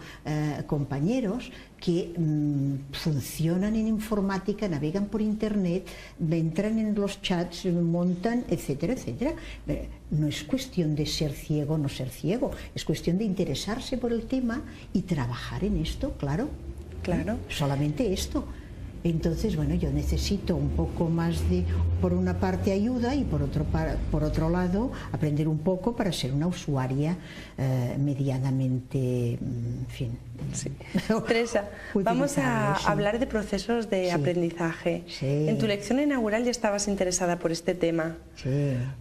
compañeros que funcionan en informática, navegan por internet, entran en los chats, montan, etcétera, etcétera. No es cuestión de ser ciego o no ser ciego, es cuestión de interesarse por el tema y trabajar en esto, claro. Solamente esto. Entonces, bueno, yo necesito un poco más de, por una parte, ayuda y por otro lado, aprender un poco para ser una usuaria medianamente, en fin. Sí. Teresa, vamos a hablar de procesos de aprendizaje. En tu lección inaugural ya estabas interesada por este tema.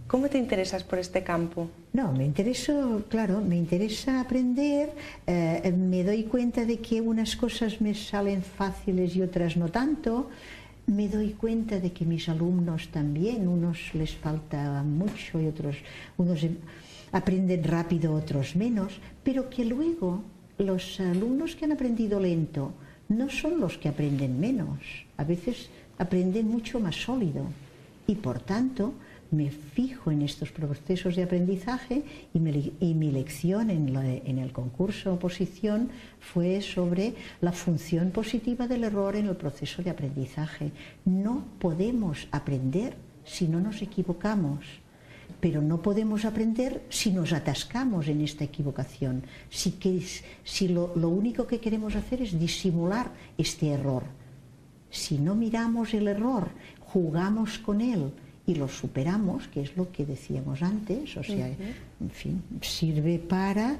¿Cómo te interesas por este campo? No, me interesa aprender, me doy cuenta de que unas cosas me salen fáciles y otras no tanto, me doy cuenta de que mis alumnos también, unos les falta mucho y unos aprenden rápido, otros menos, pero que luego los alumnos que han aprendido lento no son los que aprenden menos, a veces aprenden mucho más sólido y por tanto me fijo en estos procesos de aprendizaje y mi lección en el concurso oposición fue sobre la función positiva del error en el proceso de aprendizaje. No podemos aprender si no nos equivocamos, pero no podemos aprender si nos atascamos en esta equivocación, si lo único que queremos hacer es disimular este error. Si no miramos el error, jugamos con él y lo superamos, que es lo que decíamos antes, o sea, en fin, sirve para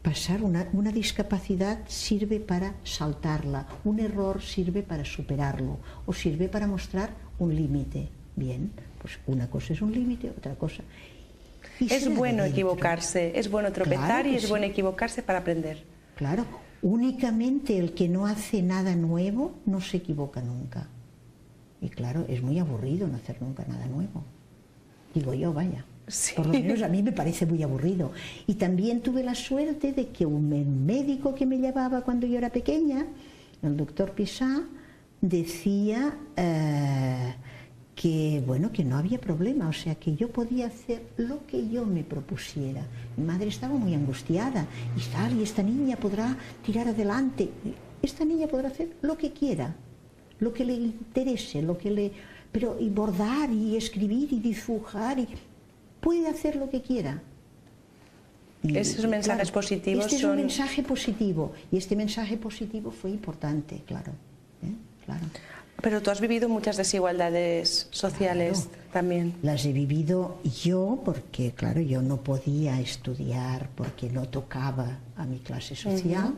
pasar una discapacidad, sirve para saltarla, un error sirve para superarlo, o sirve para mostrar un límite. Bien, pues una cosa es un límite, otra cosa... Es bueno equivocarse, es bueno tropezar y es bueno equivocarse para aprender. Claro, únicamente el que no hace nada nuevo no se equivoca nunca. Y claro, es muy aburrido no hacer nunca nada nuevo. Digo yo, vaya. Sí. Por lo menos a mí me parece muy aburrido. Y también tuve la suerte de que un médico que me llevaba cuando yo era pequeña, el doctor Pissá, decía bueno, que no había problema, o sea, que yo podía hacer lo que yo me propusiera. Mi madre estaba muy angustiada, y esta niña podrá tirar adelante, esta niña podrá hacer lo que quiera, lo que le interese, pero y bordar y escribir y dibujar, puede hacer lo que quiera. Y, esos mensajes positivos este es un mensaje positivo, y este mensaje positivo fue importante, claro. Claro. Pero tú has vivido muchas desigualdades sociales también. Las he vivido yo porque, claro, yo no podía estudiar porque no tocaba a mi clase social.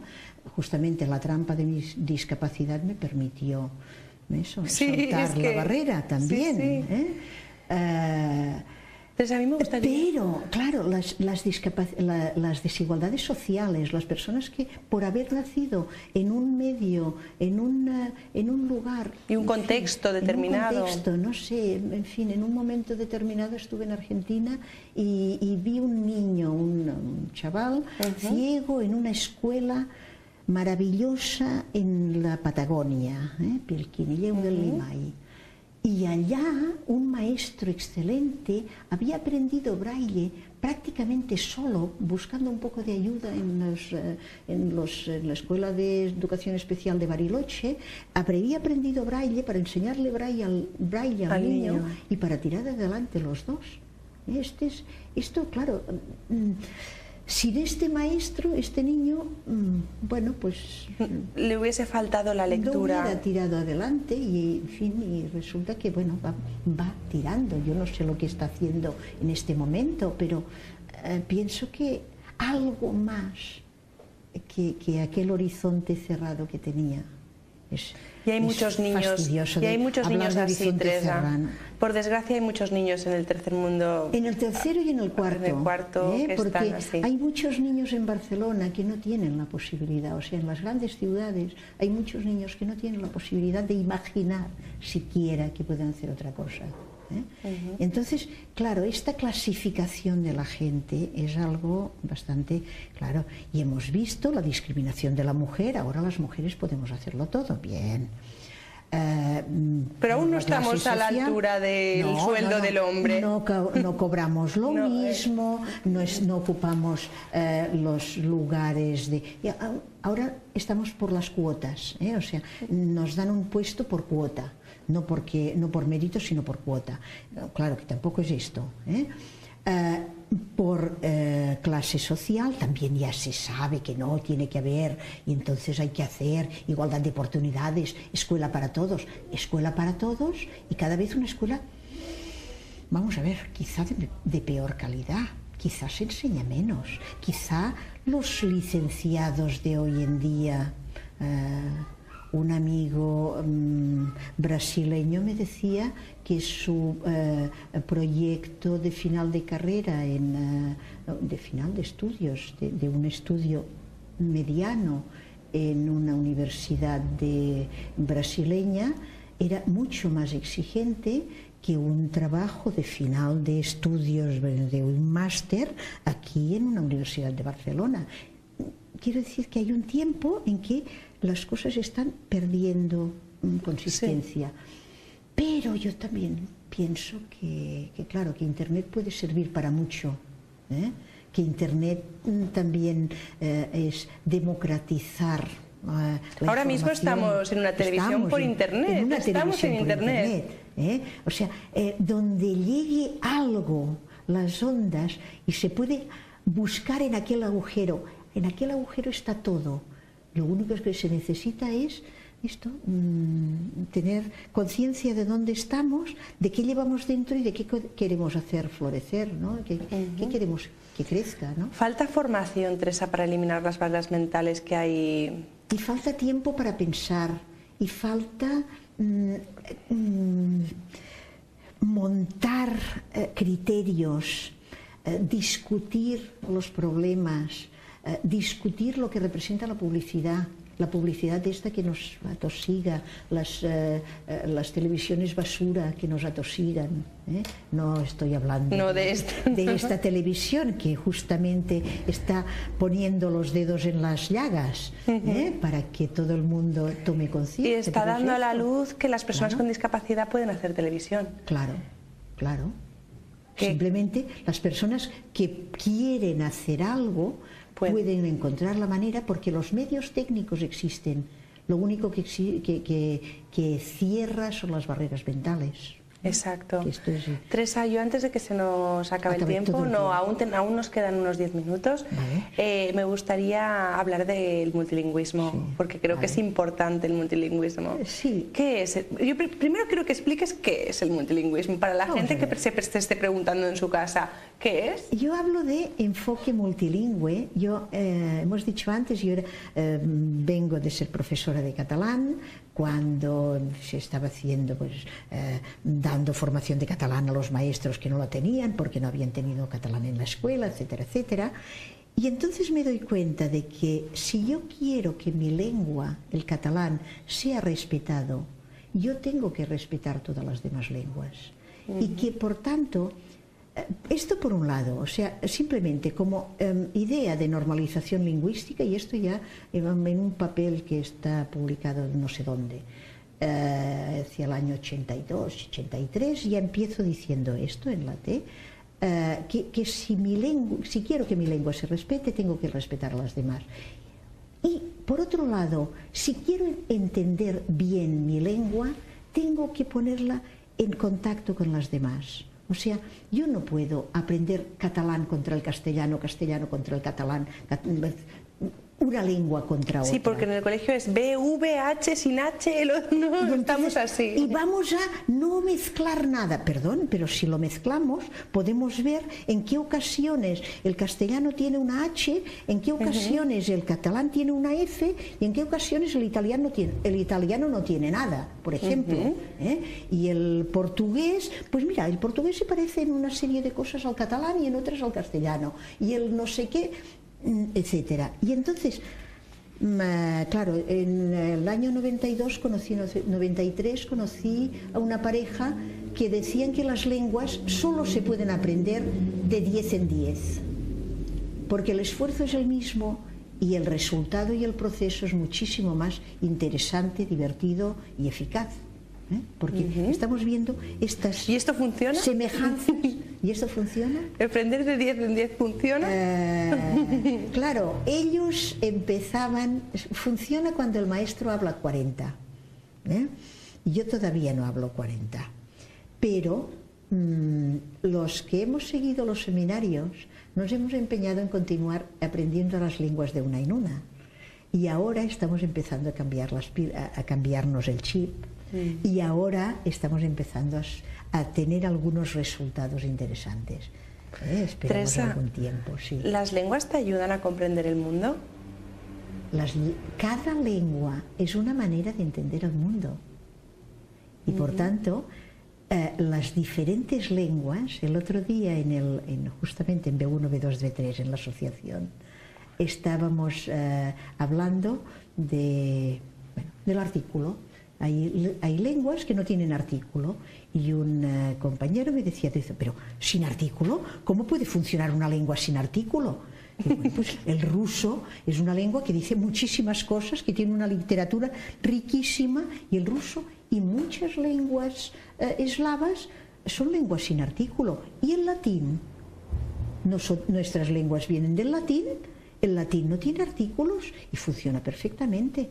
Justamente la trampa de mi discapacidad me permitió saltar la barrera también. Sí, sí. Entonces a mí me gustaría... Pero, claro, las desigualdades sociales, las personas que por haber nacido en un medio, en un lugar... Y un contexto determinado. En un contexto, no sé, en fin, en un momento determinado estuve en Argentina y vi un niño, un chaval ciego en una escuela maravillosa en la Patagonia, Pilquinilleu del Limay. Y allá un maestro excelente había aprendido braille prácticamente solo, buscando un poco de ayuda en la Escuela de Educación Especial de Bariloche. Había aprendido braille para enseñarle braille al niño y para tirar adelante los dos. Esto, claro, sin este maestro, este niño, bueno, pues... Le hubiese faltado la lectura. No hubiera tirado adelante y, en fin, y resulta que, bueno, va tirando. Yo no sé lo que está haciendo en este momento, pero pienso que algo más que aquel horizonte cerrado que tenía. Y hay muchos niños así, Teresa. Por desgracia hay muchos niños en el tercer mundo. En el tercero y en el cuarto. En el cuarto que porque están así. Hay muchos niños en Barcelona que no tienen la posibilidad, o sea, en las grandes ciudades hay muchos niños que no tienen la posibilidad de imaginar siquiera que pueden hacer otra cosa. Entonces, claro, esta clasificación de la gente es algo bastante claro, y hemos visto la discriminación de la mujer. Ahora las mujeres podemos hacerlo todo bien, pero aún no estamos a la altura del sueldo del hombre. No cobramos lo mismo, no ocupamos los lugares de... Ahora estamos por las cuotas, o sea, nos dan un puesto por cuota. No por mérito, sino por cuota. Claro que tampoco es esto. Por clase social también ya se sabe que no tiene que haber, y entonces hay que hacer igualdad de oportunidades, escuela para todos, y cada vez una escuela, vamos a ver, quizá de peor calidad, quizá se enseña menos, quizá los licenciados de hoy en día... Un amigo brasileño me decía que su proyecto de final de carrera, de final de estudios, de un estudio mediano en una universidad brasileña, era mucho más exigente que un trabajo de final de estudios, de un máster aquí en una universidad de Barcelona. Quiero decir que hay un tiempo en que las cosas están perdiendo consistencia. Sí. Pero yo también pienso que claro, que Internet puede servir para mucho, que Internet también es democratizar la Ahora mismo estamos en una televisión por Internet, estamos en Internet. O sea, donde llegue algo, las ondas, y se puede buscar en aquel agujero está todo. Lo único que se necesita es esto, tener conciencia de dónde estamos, de qué llevamos dentro y de qué queremos hacer florecer, ¿no? ¿Qué queremos que crezca, ¿no? ¿Falta formación, Teresa, para eliminar las barreras mentales que hay? Y falta tiempo para pensar, y falta montar criterios, discutir los problemas, discutir lo que representa la publicidad, La publicidad esta que nos atosiga, las televisiones basura que nos atosigan. No estoy hablando de esta televisión que justamente está poniendo los dedos en las llagas para que todo el mundo tome conciencia. Y está dando a la luz que las personas con discapacidad pueden hacer televisión. Claro, claro. Simplemente las personas que quieren hacer algo pueden encontrar la manera, porque los medios técnicos existen. Lo único que cierra son las barreras mentales. Exacto. Teresa, yo antes de que se nos acabe el tiempo, aún nos quedan unos 10 minutos, me gustaría hablar del multilingüismo, porque creo que es importante el multilingüismo. Sí. ¿Qué es? Yo primero quiero que expliques qué es el multilingüismo, para la gente que se esté preguntando en su casa, ¿qué es? Yo hablo de enfoque multilingüe. Hemos dicho antes, yo vengo de ser profesora de catalán, cuando se estaba haciendo, dando formación de catalán a los maestros que no la tenían porque no habían tenido catalán en la escuela, etcétera, etcétera. Y entonces me doy cuenta de que si yo quiero que mi lengua, el catalán, sea respetado, yo tengo que respetar todas las demás lenguas. Y que, por tanto, esto por un lado, o sea, simplemente como idea de normalización lingüística, y esto ya en un papel que está publicado no sé dónde, hacia el año 82, 83, ya empiezo diciendo esto en la T, que si quiero que mi lengua se respete, tengo que respetar a las demás. Y por otro lado, si quiero entender bien mi lengua, tengo que ponerla en contacto con las demás. O sea, yo no puedo aprender catalán contra el castellano, castellano contra el catalán, una lengua contra otra. Sí, porque en el colegio es B, V, H, sin H, no estamos así. Y vamos a no mezclar nada, perdón, pero si lo mezclamos podemos ver en qué ocasiones el castellano tiene una H, en qué ocasiones el catalán tiene una F y en qué ocasiones el italiano no tiene nada, por ejemplo. Y el portugués, pues mira, el portugués se parece en una serie de cosas al catalán y en otras al castellano. Y el no sé qué, etcétera. Y entonces, claro, en el año 93 conocí a una pareja que decían que las lenguas solo se pueden aprender de 10 en 10, porque el esfuerzo es el mismo y el resultado y el proceso es muchísimo más interesante, divertido y eficaz. Porque estamos viendo estas ¿Y esto funciona? semejanzas. ¿Y esto funciona? ¿Aprender de 10 en 10 funciona? Claro, ellos empezaban... Funciona cuando el maestro habla 40. Yo todavía no hablo 40. Pero los que hemos seguido los seminarios nos hemos empeñado en continuar aprendiendo las lenguas de una en una. Y ahora estamos empezando a cambiarnos el chip. Y ahora estamos empezando a tener algunos resultados interesantes. Esperamos Teresa, algún tiempo, sí. ¿Las lenguas te ayudan a comprender el mundo? Cada lengua es una manera de entender el mundo. Y por tanto, las diferentes lenguas, el otro día justamente en B1, B2, B3, en la asociación, estábamos hablando del artículo. Hay lenguas que no tienen artículo y un compañero me decía, pero sin artículo, ¿cómo puede funcionar una lengua sin artículo? Y bueno, pues el ruso es una lengua que dice muchísimas cosas, que tiene una literatura riquísima, y el ruso y muchas lenguas eslavas son lenguas sin artículo. Y el latín, nuestras lenguas vienen del latín, el latín no tiene artículos y funciona perfectamente.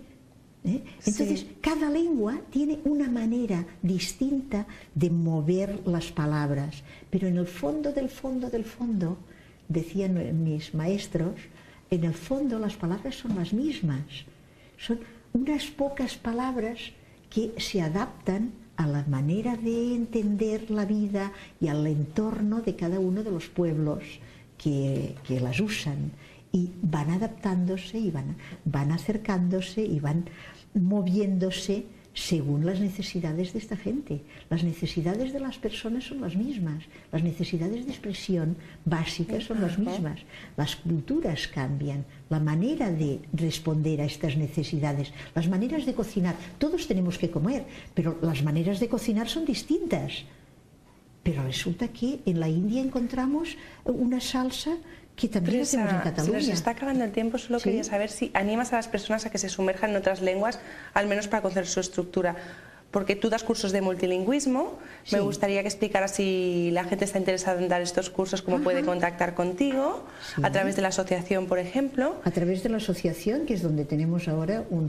Entonces, cada lengua tiene una manera distinta de mover las palabras, pero en el fondo del fondo del fondo, decían mis maestros, en el fondo las palabras son las mismas. Son unas pocas palabras que se adaptan a la manera de entender la vida y al entorno de cada uno de los pueblos que las usan. Y van adaptándose y van acercándose y van moviéndose según las necesidades de esta gente. Las necesidades de las personas son las mismas, las necesidades de expresión básicas son las mismas. Las culturas cambian, la manera de responder a estas necesidades, las maneras de cocinar. Todos tenemos que comer, pero las maneras de cocinar son distintas. Pero resulta que en la India encontramos una salsa que también Teresa, hacemos en Cataluña. se nos está acabando el tiempo, solo quería saber si animas a las personas a que se sumerjan en otras lenguas, al menos para conocer su estructura. Porque tú das cursos de multilingüismo, me gustaría que explicaras si la gente está interesada en dar estos cursos, cómo puede contactar contigo, a través de la asociación, por ejemplo. A través de la asociación, que es donde tenemos ahora un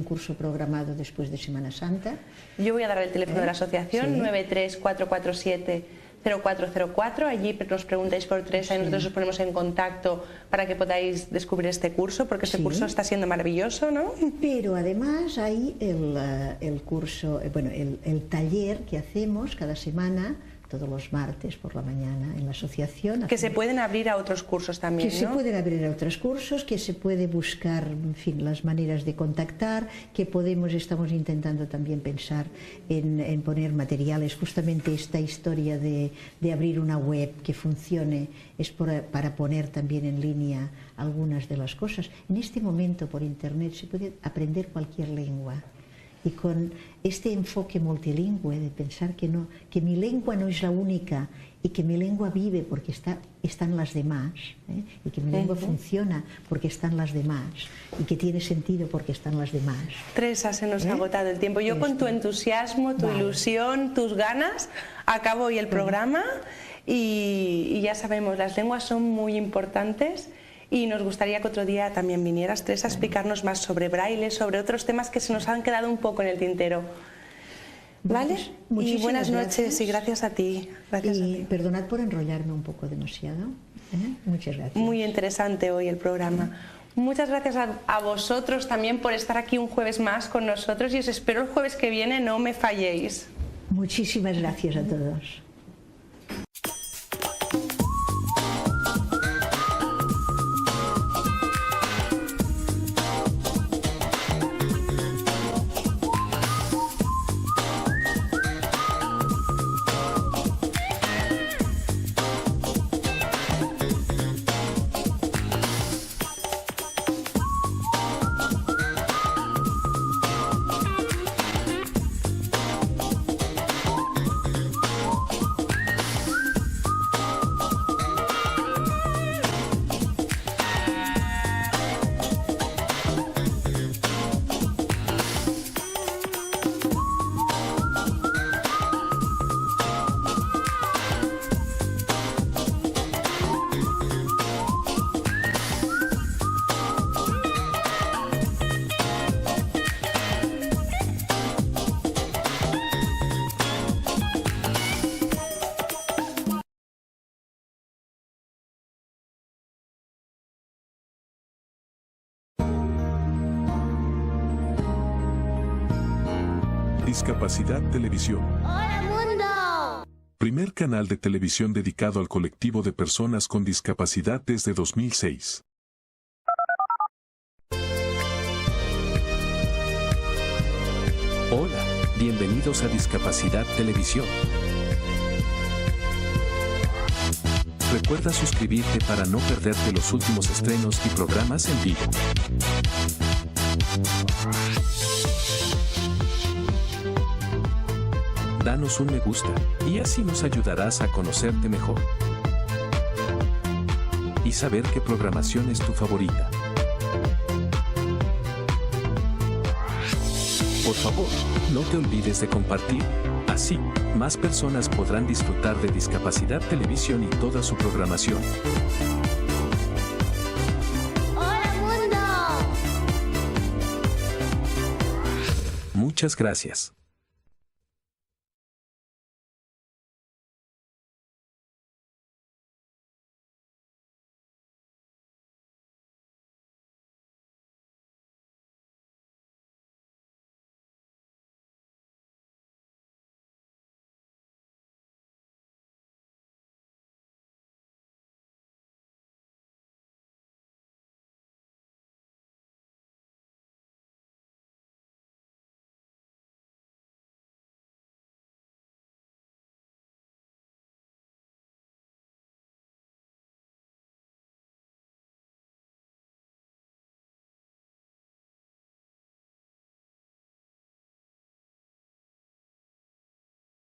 curso programado después de Semana Santa. Yo voy a dar el teléfono de la asociación, 93447-0404, allí nos preguntáis por Teresa y nosotros os ponemos en contacto para que podáis descubrir este curso, porque este curso está siendo maravilloso, ¿no? Pero además hay el curso, el taller que hacemos cada semana, todos los martes por la mañana en la asociación. Que se pueden abrir a otros cursos también, Que se pueden abrir a otros cursos, que se puede buscar, en fin, las maneras de contactar, que estamos intentando también pensar en poner materiales. Justamente esta historia de abrir una web que funcione es para poner también en línea algunas de las cosas. En este momento por internet se puede aprender cualquier lengua. Y con este enfoque multilingüe de pensar que mi lengua no es la única y que mi lengua vive porque están las demás, y que mi lengua funciona porque están las demás y que tiene sentido porque están las demás. Teresa, se nos ha agotado el tiempo. Yo con tu entusiasmo, tu ilusión, tus ganas, acabo hoy el programa y ya sabemos, las lenguas son muy importantes. Y nos gustaría que otro día también vinieras, Teresa, a explicarnos más sobre braille, sobre otros temas que se nos han quedado un poco en el tintero. ¿Vale? Y buenas noches y gracias a ti. Gracias a ti. Perdonad por enrollarme un poco demasiado. Muchas gracias. Muy interesante hoy el programa. Muchas gracias a vosotros también por estar aquí un jueves más con nosotros y os espero el jueves que viene, no me falléis. Muchísimas gracias a todos. Discapacidad Televisión. ¡Hola mundo! Primer canal de televisión dedicado al colectivo de personas con discapacidad desde 2006. Hola, bienvenidos a Discapacidad Televisión. Recuerda suscribirte para no perderte los últimos estrenos y programas en vivo. Danos un me gusta, y así nos ayudarás a conocerte mejor. Y saber qué programación es tu favorita. Por favor, no te olvides de compartir. Así, más personas podrán disfrutar de Discapacidad Televisión y toda su programación. ¡Hola mundo! Muchas gracias.